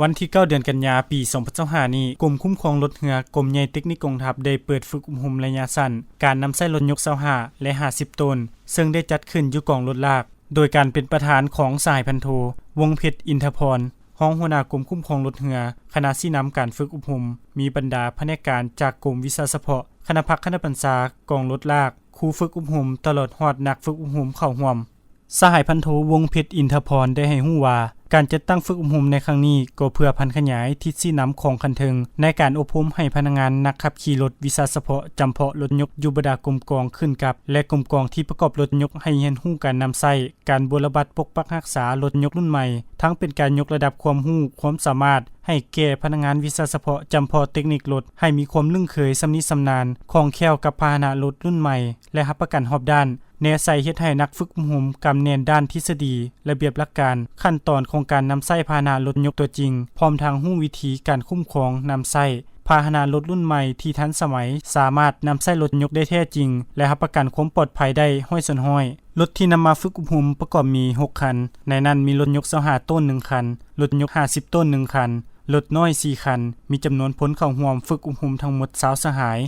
วันที่9เดือนกันยาปี2025นี้กรมคุ้มครองรถเรือกรมใหญ่เทคนิคกองทัพได้เปิดฝึกอบรมระยะสั้นการนำใช้รถยก25และ50ตนซึ่งได้จัดขึ้นอยู่กองรถลากโดยการเป็นประธานของสายพันโทวงเพชรอินทพรรองหัวหน้ากรมคุ้มครองรถเรือคณะสินำการฝึกอบรมมีบรรดาพนักงานจากกรมวิชาเฉพาะคณะพักคณะบัญชากองรถลากครูฝึกอบรมตลอดฮอดนักฝึกอบรมเข้าร่วมสหายพันโทวงเพชรอินทพรได้ให้ฮู้ว่าการจัดตั้งฝึกอบรมในครั้งนี้ก็เพื่อพันขยายทิศสินำของคันเทิงในการอบรมให้พนักงานนักขับขี่รถวิชาเฉพาะจำเพาะรถยกอยู่บรรดากรมกองขึ้นกับและกรมกองที่ประกอบรถยกให้เรียนรู้การนำใช้การบรบัดปกปักรักษารถยกรุ่นใหม่ทั้งเป็นการยกระดับความรู้ความสามารถให้แก่พนักงานวิชาเฉพาะจำเพาะเทคนิครถให้มีความลึ่งเคยสำนิสำนานคล่องแคล่วกับพาหนะรถรุ่นใหม่และรับประกันรอบด้านแนวใส่เฮ็ดให้นักฝึกอบรมกำแน่นด้านทฤษฎีระเบียบหลักการขั้นตอนของการนำใช้พาหนะรถยกตัวจริงพร้อมทางรู้วิธีการคุ้มครองนำใช้พาหนะรถรุ่นใหม่ที่ทันสมัยสามารถนำใช้รถยกได้แท้จริงและรับประกันความปลอดภัยได้100%รถที่นำมาฝึกอบรมประกอบมี6คันในนั้นมีรถยก25ต้น1คันรถยก50ต้น1คันรถน้อย4คันมีจำนวนผลเข้าร่วมฝึกอบรมทั้งหมด20สหาย